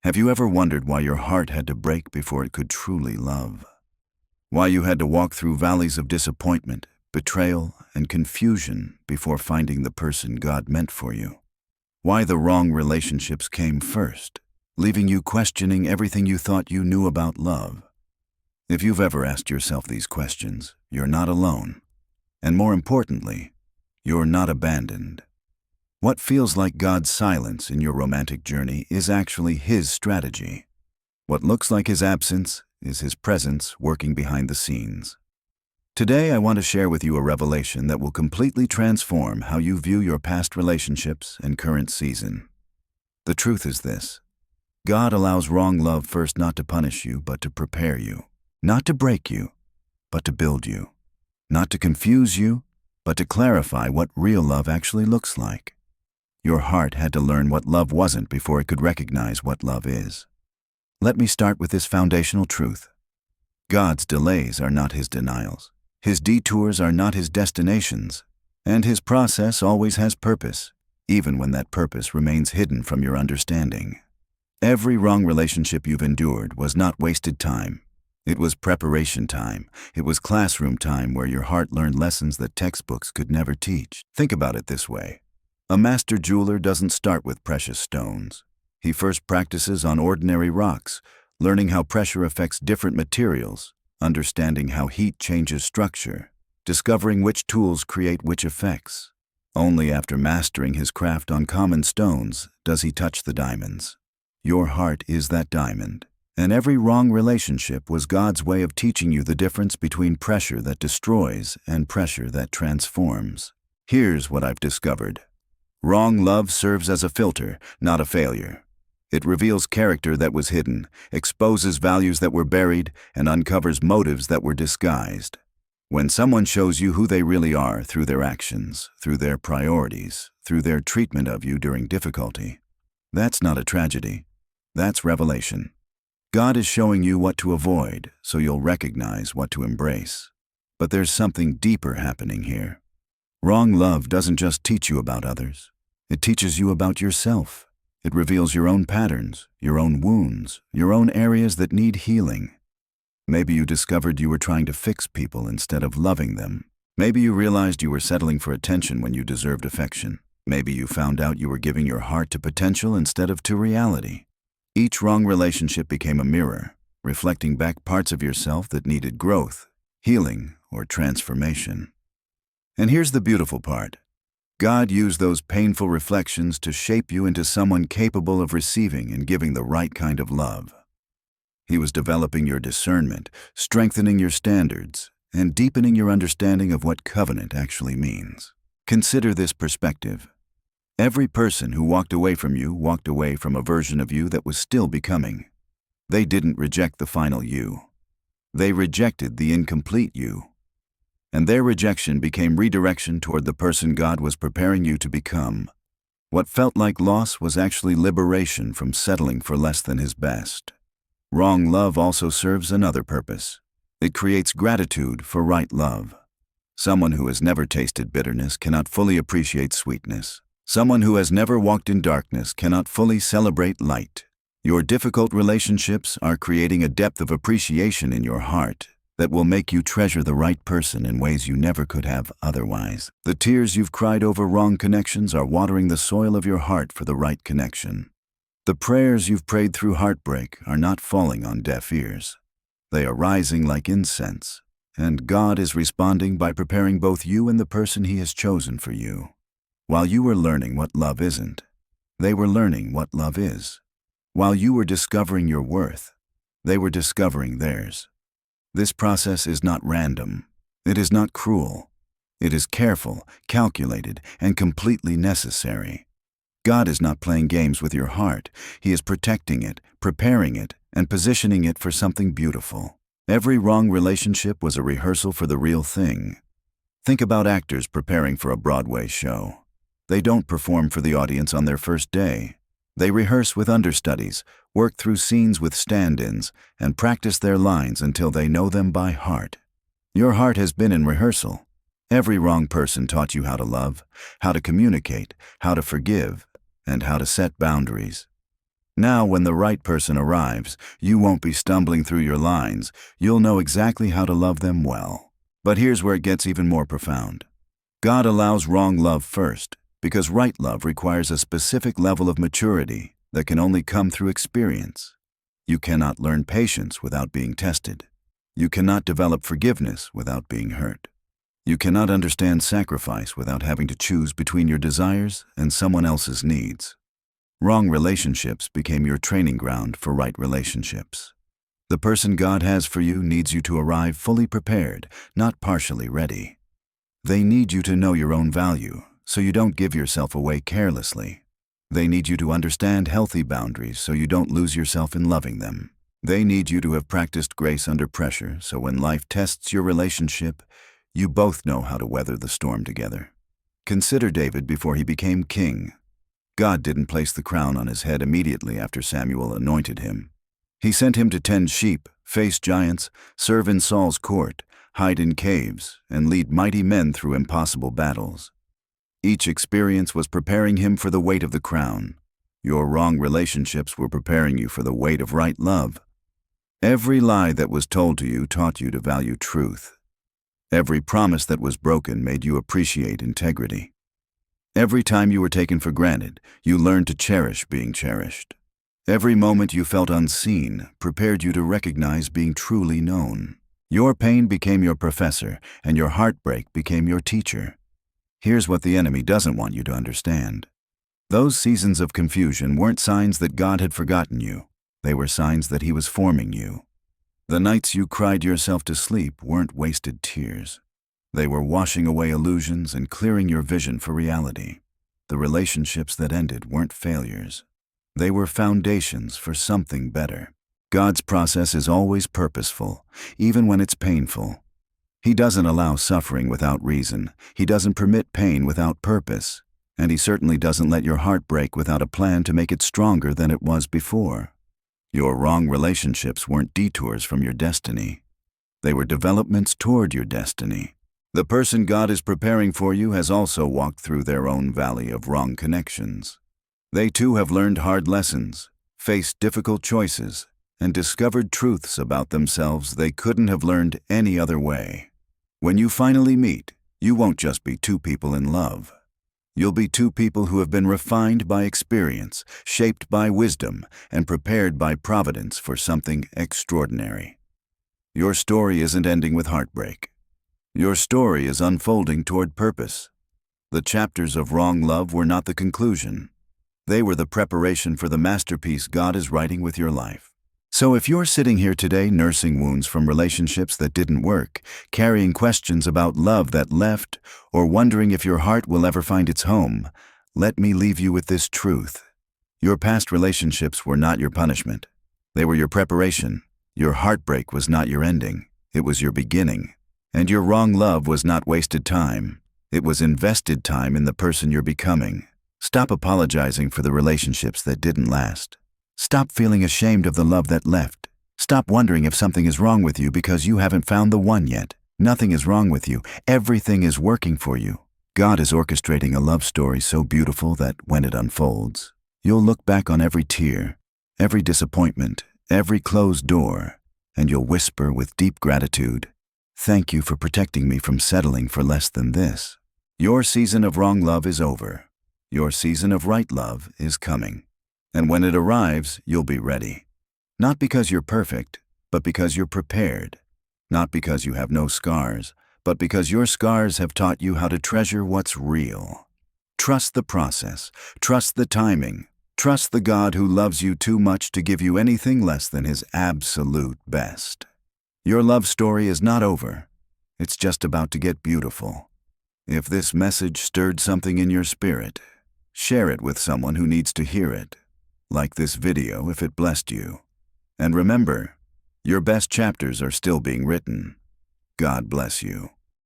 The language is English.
Have you ever wondered why your heart had to break before it could truly love? Why you had to walk through valleys of disappointment, betrayal, and confusion before finding the person God meant for you? Why the wrong relationships came first, leaving you questioning everything you thought you knew about love? If you've ever asked yourself these questions, you're not alone. And more importantly, you're not abandoned. What feels like God's silence in your romantic journey is actually His strategy. What looks like His absence is His presence working behind the scenes. Today, I want to share with you a revelation that will completely transform how you view your past relationships and current season. The truth is this: God allows wrong love first not to punish you, but to prepare you. Not to break you, but to build you. Not to confuse you, but to clarify what real love actually looks like. Your heart had to learn what love wasn't before it could recognize what love is. Let me start with this foundational truth. God's delays are not His denials. His detours are not His destinations. And His process always has purpose, even when that purpose remains hidden from your understanding. Every wrong relationship you've endured was not wasted time. It was preparation time. It was classroom time where your heart learned lessons that textbooks could never teach. Think about it this way. A master jeweler doesn't start with precious stones. He first practices on ordinary rocks, learning how pressure affects different materials, understanding how heat changes structure, discovering which tools create which effects. Only after mastering his craft on common stones does he touch the diamonds. Your heart is that diamond, and every wrong relationship was God's way of teaching you the difference between pressure that destroys and pressure that transforms. Here's what I've discovered. Wrong love serves as a filter, not a failure. It reveals character that was hidden, exposes values that were buried, and uncovers motives that were disguised. When someone shows you who they really are through their actions, through their priorities, through their treatment of you during difficulty, that's not a tragedy. That's revelation. God is showing you what to avoid, so you'll recognize what to embrace. But there's something deeper happening here. Wrong love doesn't just teach you about others. It teaches you about yourself. It reveals your own patterns, your own wounds, your own areas that need healing. Maybe you discovered you were trying to fix people instead of loving them. Maybe you realized you were settling for attention when you deserved affection. Maybe you found out you were giving your heart to potential instead of to reality. Each wrong relationship became a mirror, reflecting back parts of yourself that needed growth, healing, or transformation. And here's the beautiful part. God used those painful reflections to shape you into someone capable of receiving and giving the right kind of love. He was developing your discernment, strengthening your standards, and deepening your understanding of what covenant actually means. Consider this perspective. Every person who walked away from you walked away from a version of you that was still becoming. They didn't reject the final you. They rejected the incomplete you. And their rejection became redirection toward the person God was preparing you to become. What felt like loss was actually liberation from settling for less than His best. Wrong love also serves another purpose. It creates gratitude for right love. Someone who has never tasted bitterness cannot fully appreciate sweetness. Someone who has never walked in darkness cannot fully celebrate light. Your difficult relationships are creating a depth of appreciation in your heart that will make you treasure the right person in ways you never could have otherwise. The tears you've cried over wrong connections are watering the soil of your heart for the right connection. The prayers you've prayed through heartbreak are not falling on deaf ears. They are rising like incense, and God is responding by preparing both you and the person He has chosen for you. While you were learning what love isn't, they were learning what love is. While you were discovering your worth, they were discovering theirs. This process is not random. It is not cruel. It is careful, calculated, and completely necessary. God is not playing games with your heart. He is protecting it, preparing it, and positioning it for something beautiful. Every wrong relationship was a rehearsal for the real thing. Think about actors preparing for a Broadway show. They don't perform for the audience on their first day. They rehearse with understudies, work through scenes with stand-ins, and practice their lines until they know them by heart. Your heart has been in rehearsal. Every wrong person taught you how to love, how to communicate, how to forgive, and how to set boundaries. Now, when the right person arrives, you won't be stumbling through your lines. You'll know exactly how to love them well. But here's where it gets even more profound. God allows wrong love first, because right love requires a specific level of maturity that can only come through experience. You cannot learn patience without being tested. You cannot develop forgiveness without being hurt. You cannot understand sacrifice without having to choose between your desires and someone else's needs. Wrong relationships became your training ground for right relationships. The person God has for you needs you to arrive fully prepared, not partially ready. They need you to know your own value, so you don't give yourself away carelessly. They need you to understand healthy boundaries so you don't lose yourself in loving them. They need you to have practiced grace under pressure, so when life tests your relationship, you both know how to weather the storm together. Consider David before he became king. God didn't place the crown on his head immediately after Samuel anointed him. He sent him to tend sheep, face giants, serve in Saul's court, hide in caves, and lead mighty men through impossible battles. Each experience was preparing him for the weight of the crown. Your wrong relationships were preparing you for the weight of right love. Every lie that was told to you taught you to value truth. Every promise that was broken made you appreciate integrity. Every time you were taken for granted, you learned to cherish being cherished. Every moment you felt unseen prepared you to recognize being truly known. Your pain became your professor, and your heartbreak became your teacher. Here's what the enemy doesn't want you to understand. Those seasons of confusion weren't signs that God had forgotten you. They were signs that He was forming you. The nights you cried yourself to sleep weren't wasted tears. They were washing away illusions and clearing your vision for reality. The relationships that ended weren't failures. They were foundations for something better. God's process is always purposeful, even when it's painful. He doesn't allow suffering without reason. He doesn't permit pain without purpose. And He certainly doesn't let your heart break without a plan to make it stronger than it was before. Your wrong relationships weren't detours from your destiny. They were developments toward your destiny. The person God is preparing for you has also walked through their own valley of wrong connections. They too have learned hard lessons, faced difficult choices, and discovered truths about themselves they couldn't have learned any other way. When you finally meet, you won't just be two people in love. You'll be two people who have been refined by experience, shaped by wisdom, and prepared by providence for something extraordinary. Your story isn't ending with heartbreak. Your story is unfolding toward purpose. The chapters of wrong love were not the conclusion. They were the preparation for the masterpiece God is writing with your life. So if you're sitting here today nursing wounds from relationships that didn't work, carrying questions about love that left, or wondering if your heart will ever find its home, let me leave you with this truth. Your past relationships were not your punishment. They were your preparation. Your heartbreak was not your ending. It was your beginning. And your wrong love was not wasted time. It was invested time in the person you're becoming. Stop apologizing for the relationships that didn't last. Stop feeling ashamed of the love that left. Stop wondering if something is wrong with you because you haven't found the one yet. Nothing is wrong with you. Everything is working for you. God is orchestrating a love story so beautiful that when it unfolds, you'll look back on every tear, every disappointment, every closed door, and you'll whisper with deep gratitude, "Thank you for protecting me from settling for less than this." Your season of wrong love is over. Your season of right love is coming. And when it arrives, you'll be ready. Not because you're perfect, but because you're prepared. Not because you have no scars, but because your scars have taught you how to treasure what's real. Trust the process. Trust the timing. Trust the God who loves you too much to give you anything less than His absolute best. Your love story is not over. It's just about to get beautiful. If this message stirred something in your spirit, share it with someone who needs to hear it. Like this video if it blessed you. And remember, your best chapters are still being written. God bless you.